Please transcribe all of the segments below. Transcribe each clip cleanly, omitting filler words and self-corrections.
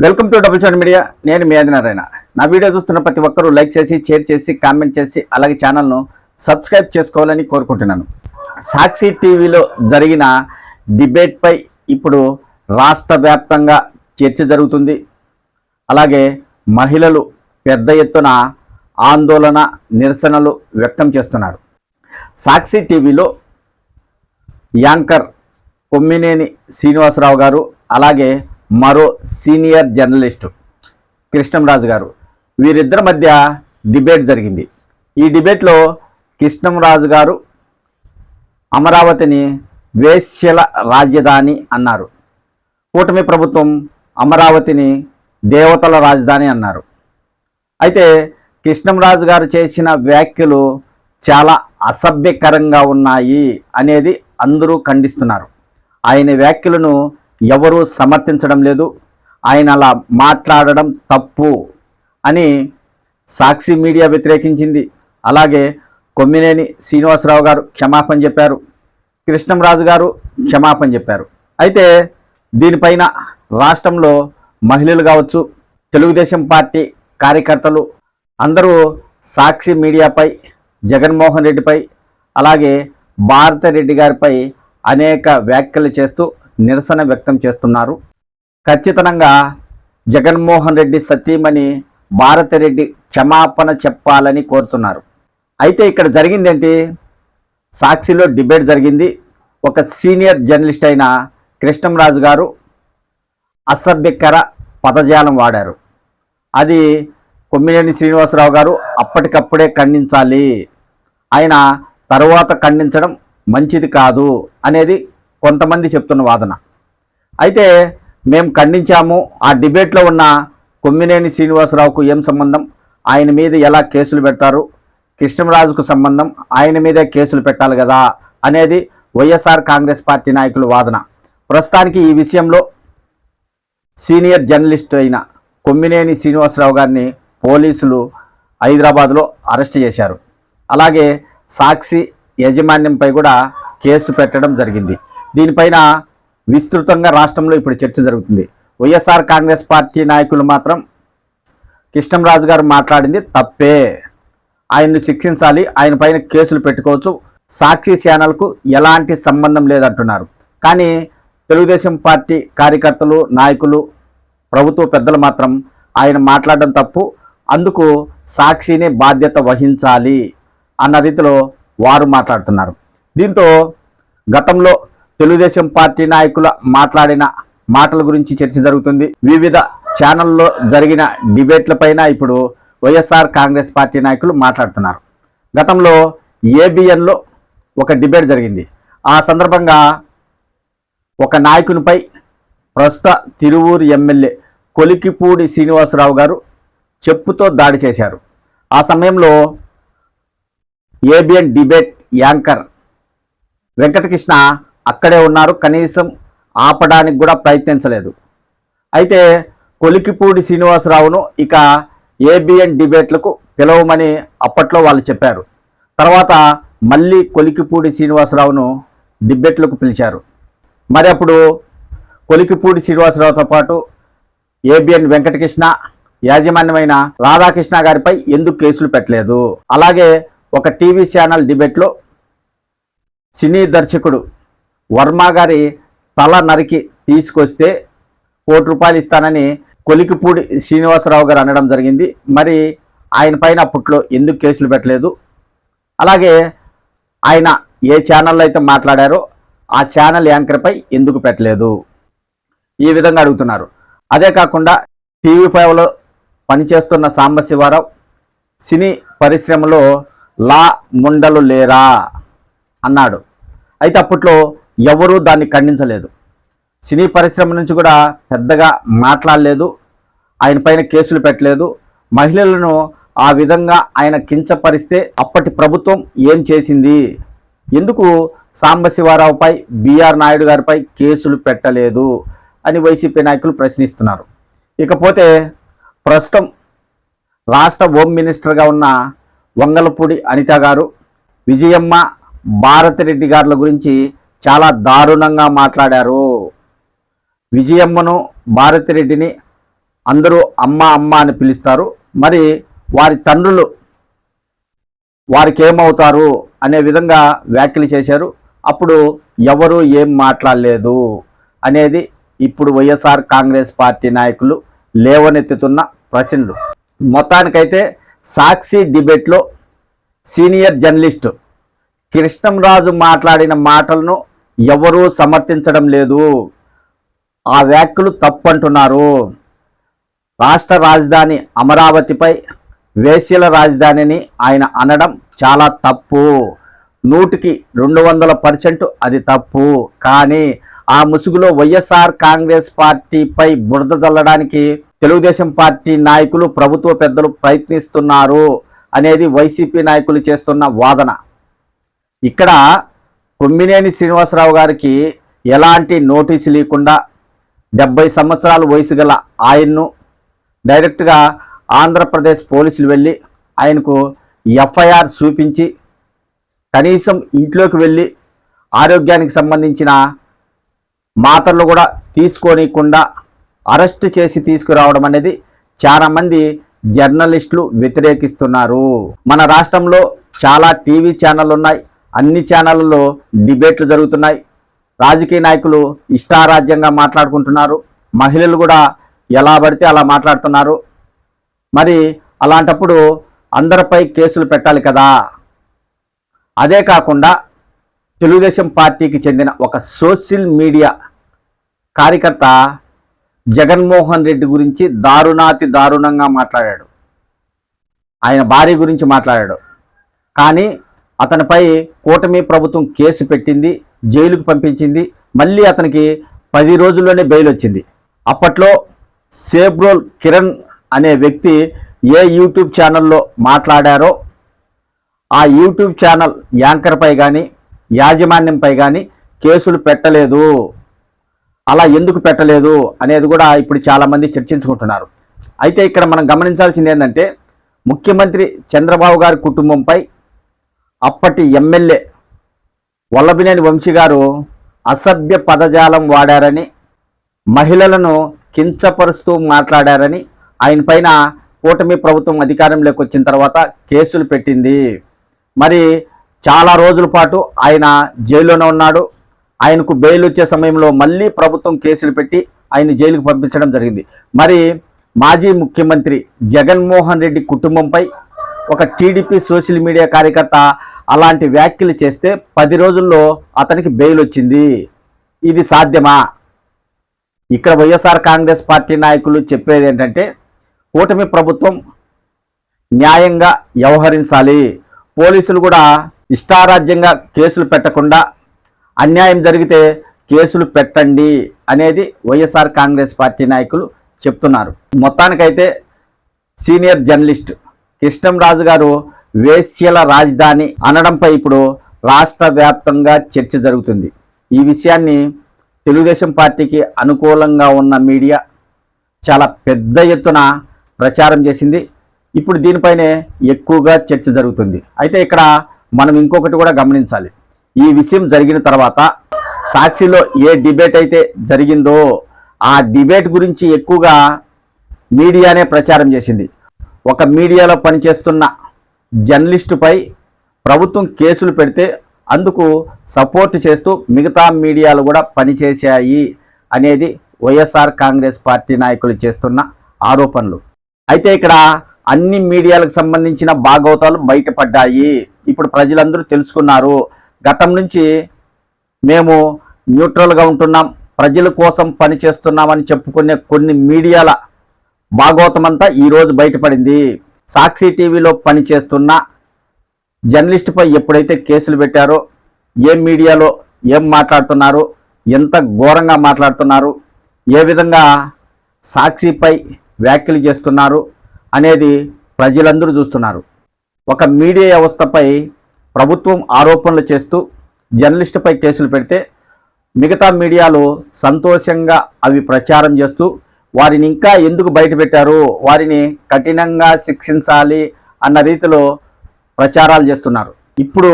Welcome to double chat media. నేను మీ ఆదినారాయణ. నా వీడియో చూస్తున్న ప్రతి ఒక్కరూ లైక్ చేసి, షేర్ చేసి, కామెంట్ చేసి, అలాగే ఛానల్ను సబ్స్క్రైబ్ చేసుకోవాలని కోరుకుంటున్నాను. సాక్షి టీవీలో జరిగిన డిబేట్పై ఇప్పుడు రాష్ట్ర వ్యాప్తంగా చర్చ జరుగుతుంది. అలాగే మహిళలు పెద్ద ఎత్తున ఆందోళన, నిరసనలు వ్యక్తం చేస్తున్నారు. సాక్షి టీవీలో యాంకర్ కొమ్మినేని శ్రీనివాసరావు గారు, అలాగే మరో సీనియర్ జర్నలిస్టు కృష్ణంరాజు గారు, వీరిద్దరి మధ్య డిబేట్ జరిగింది. ఈ డిబేట్లో కృష్ణంరాజు గారు అమరావతిని వేశ్యల రాజధాని అన్నారు. కూటమి ప్రభుత్వం అమరావతిని దేవతల రాజధాని అన్నారు. అయితే కృష్ణంరాజు గారు చేసిన వ్యాఖ్యలు చాలా అసభ్యకరంగా ఉన్నాయి అనేది అందరూ ఖండిస్తున్నారు. ఆయన వ్యాఖ్యలను ఎవరూ సమర్థించడం లేదు. ఆయన అలా మాట్లాడడం తప్పు అని సాక్షి మీడియా వ్యతిరేకించింది. అలాగే కొమ్మినేని శ్రీనివాసరావు గారు క్షమాపణ చెప్పారు, కృష్ణంరాజు గారు క్షమాపణ చెప్పారు. అయితే దీనిపైన రాష్ట్రంలో మహిళలు కావచ్చు, తెలుగుదేశం పార్టీ కార్యకర్తలు అందరూ సాక్షి మీడియాపై, జగన్మోహన్ రెడ్డిపై, అలాగే భారతిరెడ్డి గారిపై అనేక వ్యాఖ్యలు చేస్తూ నిరసన వ్యక్తం చేస్తున్నారు. ఖచ్చితంగా జగన్మోహన్ రెడ్డి సతీమణి భారతిరెడ్డి క్షమాపణ చెప్పాలని కోరుతున్నారు. అయితే ఇక్కడ జరిగిందేంటి? సాక్షిలో డిబేట్ జరిగింది. ఒక సీనియర్ జర్నలిస్ట్ అయిన కృష్ణంరాజు గారు అసభ్యకర పదజాలం వాడారు. అది కొమ్మినేని శ్రీనివాసరావు గారు అప్పటికప్పుడే ఖండించాలి, ఆయన తరువాత ఖండించడం మంచిది కాదు అనేది కొంతమంది చెప్తున్న వాదన. అయితే మేము ఖండించాము. ఆ డిబేట్లో ఉన్న కొమ్మినేని శ్రీనివాసరావుకు ఏం సంబంధం, ఆయన మీద ఎలా కేసులు పెట్టారు, కృష్ణంరాజుకు సంబంధం, ఆయన మీదే కేసులు పెట్టాలి కదా అనేది వైఎస్ఆర్ కాంగ్రెస్ పార్టీ నాయకుల వాదన. ప్రస్తుతానికి ఈ విషయంలో సీనియర్ జర్నలిస్ట్ అయిన కొమ్మినేని శ్రీనివాసరావు గారిని పోలీసులు హైదరాబాద్లో అరెస్ట్ చేశారు. అలాగే సాక్షి యాజమాన్యంపై కూడా కేసు పెట్టడం జరిగింది. దీనిపైన విస్తృతంగా రాష్ట్రంలో ఇప్పుడు చర్చ జరుగుతుంది. వైఎస్ఆర్ కాంగ్రెస్ పార్టీ నాయకులు మాత్రం కృష్ణంరాజు గారు మాట్లాడింది తప్పే, ఆయన్ను శిక్షించాలి, ఆయన పైన కేసులు పెట్టుకోవచ్చు, సాక్షి ఛానల్కు ఎలాంటి సంబంధం లేదంటున్నారు. కానీ తెలుగుదేశం పార్టీ కార్యకర్తలు, నాయకులు, ప్రభుత్వ పెద్దలు మాత్రం ఆయన మాట్లాడడం తప్పు, అందుకు సాక్షినే బాధ్యత వహించాలి అన్న రీతిలో వారు మాట్లాడుతున్నారు. దీంతో గతంలో తెలుగుదేశం పార్టీ నాయకుల మాట్లాడిన మాటల గురించి చర్చ జరుగుతుంది. వివిధ ఛానల్లో జరిగిన డిబేట్లపైన ఇప్పుడు వైఎస్ఆర్ కాంగ్రెస్ పార్టీ నాయకులు మాట్లాడుతున్నారు. గతంలో ఏబిఎన్లో ఒక డిబేట్ జరిగింది. ఆ సందర్భంగా ఒక నాయకునిపై ప్రస్తుత తిరువూరు ఎమ్మెల్యే కొలికిపూడి శ్రీనివాసరావు గారు చెప్పుతో దాడి చేశారు. ఆ సమయంలో ఏబిఎన్ డిబేట్ యాంకర్ వెంకటకృష్ణ అక్కడే ఉన్నారు, కనీసం ఆపడానికి కూడా ప్రయత్నించలేదు. అయితే కొలికిపూడి శ్రీనివాసరావును ఇక ఏబిఎన్ డిబేట్లకు పిలవమని అప్పట్లో వాళ్ళు చెప్పారు. తర్వాత మళ్ళీ కొలికిపూడి శ్రీనివాసరావును డిబేట్లకు పిలిచారు. మరి అప్పుడు కొలికిపూడి శ్రీనివాసరావుతో పాటు ఏబిఎన్ వెంకటకృష్ణ యాజమాన్యమైన రాధాకృష్ణ గారిపై ఎందుకు కేసులు పెట్టలేదు? అలాగే ఒక టీవీ ఛానల్ డిబేట్లో సినీ దర్శకుడు వర్మ గారి తల నరికి తీసుకొస్తే ₹1 ఇస్తానని కొలికిపూడి శ్రీనివాసరావు గారు అనడం జరిగింది. మరి ఆయన పైన అప్పట్లో ఎందుకు కేసులు పెట్టలేదు? అలాగే ఆయన ఏ ఛానల్లో అయితే మాట్లాడారో ఆ ఛానల్ యాంకర్పై ఎందుకు పెట్టలేదు? ఈ విధంగా అడుగుతున్నారు. అదే కాకుండా టీవీ5లో పనిచేస్తున్న సాంబశివరావు సినీ పరిశ్రమలో లా ముండలు లేరా అన్నాడు. అయితే అప్పట్లో ఎవరూ దాన్ని ఖండించలేదు. సినీ పరిశ్రమ నుంచి కూడా పెద్దగా మాట్లాడలేదు, ఆయన పైన కేసులు పెట్టలేదు. మహిళలను ఆ విధంగా ఆయన కించపరిస్తే అప్పటి ప్రభుత్వం ఏం చేసింది? ఎందుకు సాంబశివరావుపై, బిఆర్ నాయుడు గారిపై కేసులు పెట్టలేదు అని వైసీపీ నాయకులు ప్రశ్నిస్తున్నారు. ఇకపోతే ప్రస్తుతం రాష్ట్ర హోమ్ మినిస్టర్గా ఉన్న వంగలపూడి అనిత గారు విజయమ్మ, భారతిరెడ్డి గారుల గురించి చాలా దారుణంగా మాట్లాడారు. విజయమ్మను, భారతిరెడ్డిని అందరూ అమ్మ అమ్మ అని పిలుస్తారు. మరి వారి తండ్రులు వారికి ఏమవుతారు అనే విధంగా వ్యాఖ్యలు చేశారు. అప్పుడు ఎవరు ఏం మాట్లాడలేదు అనేది ఇప్పుడు వైఎస్ఆర్ కాంగ్రెస్ పార్టీ నాయకులు లేవనెత్తుతున్న ప్రశ్నలు. మొత్తానికైతే సాక్షి డిబేట్లో సీనియర్ జర్నలిస్టు కృష్ణంరాజు మాట్లాడిన మాటలను ఎవరూ సమర్థించడం లేదు. ఆ వ్యాఖ్యలు తప్పంటున్నారు. రాష్ట్ర రాజధాని అమరావతిపై వేశ్యల రాజధానిని ఆయన అనడం చాలా తప్పు. 100% అది తప్పు. కానీ ఆ ముసుగులో వైఎస్ఆర్ కాంగ్రెస్ పార్టీపై బురద చల్లడానికి తెలుగుదేశం పార్టీ నాయకులు, ప్రభుత్వ పెద్దలు ప్రయత్నిస్తున్నారు అనేది వైసీపీ నాయకులు చేస్తున్న వాదన. ఇక్కడ కొమ్మినేని శ్రీనివాసరావు గారికి ఎలాంటి నోటీసు లేకుండా 70 సంవత్సరాల వయసు గల ఆయన్ను డైరెక్ట్గా ఆంధ్రప్రదేశ్ పోలీసులు వెళ్ళి ఆయనకు ఎఫ్ఐఆర్ చూపించి కనీసం ఇంట్లోకి వెళ్ళి ఆరోగ్యానికి సంబంధించిన మాత్రలు కూడా తీసుకోనికుండా అరెస్ట్ చేసి తీసుకురావడం అనేది చాలామంది జర్నలిస్టులు వ్యతిరేకిస్తున్నారు. మన రాష్ట్రంలో చాలా టీవీ ఛానళ్ళు ఉన్నాయి. అన్ని ఛానళ్ళలో డిబేట్లు జరుగుతున్నాయి. రాజకీయ నాయకులు ఇష్టారాజ్యంగా మాట్లాడుకుంటున్నారు. మహిళలు కూడా ఎలా పడితే అలా మాట్లాడుతున్నారు. మరి అలాంటప్పుడు అందరిపై కేసులు పెట్టాలి కదా. అదే కాకుండా తెలుగుదేశం పార్టీకి చెందిన ఒక సోషల్ మీడియా కార్యకర్త జగన్మోహన్ రెడ్డి గురించి దారుణాతి దారుణంగా మాట్లాడాడు. ఆయన భార్య గురించి మాట్లాడాడు. కానీ అతనిపై కూటమి ప్రభుత్వం కేసు పెట్టింది, జైలుకు పంపించింది. మళ్ళీ అతనికి 10 రోజుల్లోనే బెయిల్ వచ్చింది. అప్పట్లో సేబ్రోల్ కిరణ్ అనే వ్యక్తి ఏ యూట్యూబ్ ఛానల్లో మాట్లాడారో ఆ యూట్యూబ్ ఛానల్ యాంకర్పై కానీ యాజమాన్యంపై కానీ కేసులు పెట్టలేదు. అలా ఎందుకు పెట్టలేదు అనేది కూడా ఇప్పుడు చాలామంది చర్చించుకుంటున్నారు. అయితే ఇక్కడ మనం గమనించాల్సింది ఏంటంటే, ముఖ్యమంత్రి చంద్రబాబు గారి కుటుంబంపై అప్పటి ఎమ్మెల్యే వల్లభినేని వంశీ గారు అసభ్య పదజాలం వాడారని, మహిళలను కించపరుస్తూ మాట్లాడారని ఆయన పైన కూటమి ప్రభుత్వం అధికారంలోకి వచ్చిన తర్వాత కేసులు పెట్టింది. మరి చాలా రోజుల పాటు ఆయన జైల్లోనే ఉన్నాడు. ఆయనకు బెయిల్ వచ్చే సమయంలో మళ్ళీ ప్రభుత్వం కేసులు పెట్టి ఆయన జైలుకు పంపించడం జరిగింది. మరి మాజీ ముఖ్యమంత్రి జగన్మోహన్ రెడ్డి కుటుంబంపై ఒక టీడీపీ సోషల్ మీడియా కార్యకర్త అలాంటి వ్యాఖ్యలు చేస్తే 10 రోజుల్లో అతనికి బెయిల్ వచ్చింది. ఇది సాధ్యమా? ఇక్కడ వైఎస్ఆర్ కాంగ్రెస్ పార్టీ నాయకులు చెప్పేది ఏంటంటే, కూటమి ప్రభుత్వం న్యాయంగా వ్యవహరించాలి. పోలీసులు కూడా ఇష్టారాజ్యంగా కేసులు పెట్టకుండా అన్యాయం జరిగితే కేసులు పెట్టండి అనేది వైఎస్ఆర్ కాంగ్రెస్ పార్టీ నాయకులు చెప్తున్నారు. మొత్తానికైతే సీనియర్ జర్నలిస్ట్ కృష్ణంరాజు గారు వేశ్యల రాజధాని అనడంపై ఇప్పుడు రాష్ట్ర వ్యాప్తంగా చర్చ జరుగుతుంది. ఈ విషయాన్ని తెలుగుదేశం పార్టీకి అనుకూలంగా ఉన్న మీడియా చాలా పెద్ద ఎత్తున ప్రచారం చేసింది. ఇప్పుడు దీనిపైనే ఎక్కువగా చర్చ జరుగుతుంది. అయితే ఇక్కడ మనం ఇంకొకటి కూడా గమనించాలి. ఈ విషయం జరిగిన తర్వాత సాక్షిలో ఏ డిబేట్ అయితే జరిగిందో ఆ డిబేట్ గురించి ఎక్కువగా మీడియానే ప్రచారం చేసింది. ఒక మీడియాలో పనిచేస్తున్న జర్నలిస్టుపై ప్రభుత్వం కేసులు పెడితే అందుకు సపోర్ట్ చేస్తూ మిగతా మీడియాలు కూడా పనిచేశాయి అనేది వైఎస్ఆర్ కాంగ్రెస్ పార్టీ నాయకులు చేస్తున్న ఆరోపణలు. అయితే ఇక్కడ అన్ని మీడియాలకు సంబంధించిన భాగవతాలు బయటపడ్డాయి. ఇప్పుడు ప్రజలందరూ తెలుసుకున్నారు. గతం నుంచి మేము న్యూట్రల్గా ఉంటున్నాం, ప్రజల కోసం పనిచేస్తున్నామని చెప్పుకునే కొన్ని మీడియాల భాగవతం అంతా ఈరోజు బయటపడింది. సాక్షి టీవీలో పనిచేస్తున్న జర్నలిస్టుపై ఎప్పుడైతే కేసులు పెట్టారో, ఏ మీడియాలో ఏం మాట్లాడుతున్నారు, ఎంత ఘోరంగా మాట్లాడుతున్నారు, ఏ విధంగా సాక్షిపై వ్యాఖ్యలు చేస్తున్నారు అనేది ప్రజలందరూ చూస్తున్నారు. ఒక మీడియా వ్యవస్థపై ప్రభుత్వం ఆరోపణలు చేస్తూ జర్నలిస్టుపై కేసులు పెడితే మిగతా మీడియాలు సంతోషంగా అవి ప్రచారం చేస్తూ వారిని ఇంకా ఎందుకు బయటపెట్టారు, వారిని కఠినంగా శిక్షించాలి అన్న రీతిలో ప్రచారాలు చేస్తున్నారు. ఇప్పుడు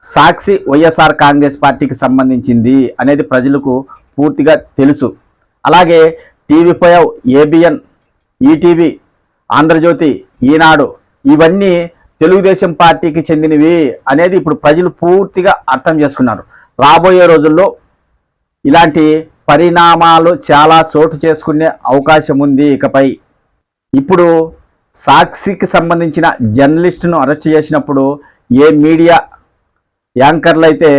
సాక్షి వైఎస్ఆర్ కాంగ్రెస్ పార్టీకి సంబంధించింది అనేది ప్రజలకు పూర్తిగా తెలుసు. అలాగే టీవీ5, ఏబిఎన్ ఈటీవీ, ఆంధ్రజ్యోతి, ఈనాడు ఇవన్నీ తెలుగుదేశం పార్టీకి చెందినవి అనేది ఇప్పుడు ప్రజలు పూర్తిగా అర్థం చేసుకున్నారు. రాబోయే రోజుల్లో ఇలాంటి పరిణామాలు చాలా చోటు చేసుకునే అవకాశం ఉంది. ఇకపై ఇప్పుడు సాక్షికి సంబంధించిన జర్నలిస్టును అరెస్ట్ చేసినప్పుడు ఏ మీడియా యాంకర్లు అయితే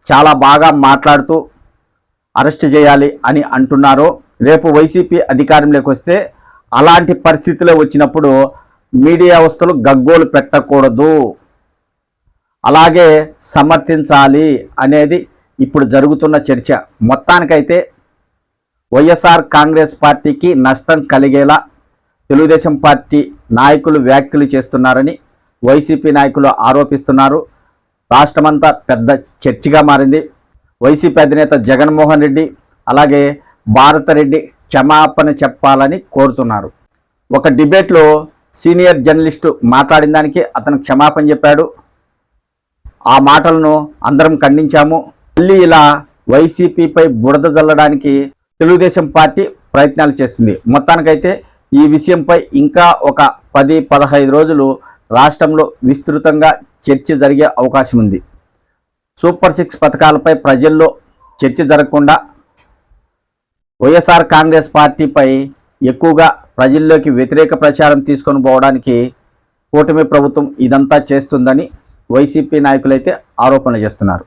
చాలా బాగా మాట్లాడుతూ అరెస్ట్ చేయాలి అని అంటున్నారో, రేపు వైసీపీ అధికారంలోకి వస్తే అలాంటి పరిస్థితులు వచ్చినప్పుడు మీడియా వ్యవస్థలు గగ్గోలు పెట్టకూడదు, అలాగే సమర్థించాలి అనేది ఇప్పుడు జరుగుతున్న చర్చ. మొత్తానికైతే వైఎస్ఆర్ కాంగ్రెస్ పార్టీకి నష్టం కలిగేలా తెలుగుదేశం పార్టీ నాయకులు వ్యాఖ్యలు చేస్తున్నారని వైసీపీ నాయకులు ఆరోపిస్తున్నారు. రాష్ట్రమంతా పెద్ద చర్చగా మారింది. వైసీపీ అధినేత జగన్మోహన్ రెడ్డి అలాగే భారతరెడ్డి క్షమాపణ చెప్పాలని కోరుతున్నారు. ఒక డిబేట్లో సీనియర్ జర్నలిస్టు మాట్లాడిన దానికి అతను క్షమాపణ చెప్పాడు. ఆ మాటలను అందరం ఖండించాము. మళ్ళీ ఇలా వైసీపీపై బురద జల్లడానికి తెలుగుదేశం పార్టీ ప్రయత్నాలు చేస్తుంది. మొత్తానికైతే ఈ విషయంపై ఇంకా ఒక 10-15 రోజులు రాష్ట్రంలో విస్తృతంగా చర్చ జరిగే అవకాశం ఉంది. సూపర్ 6 పథకాలపై ప్రజల్లో చర్చ జరగకుండా వైఎస్ఆర్ కాంగ్రెస్ పార్టీపై ఎక్కువగా ప్రజల్లోకి వ్యతిరేక ప్రచారం తీసుకొని పోవడానికి కూటమి ప్రభుత్వం ఇదంతా చేస్తుందని వైసీపీ నాయకులైతే ఆరోపణలు చేస్తున్నారు.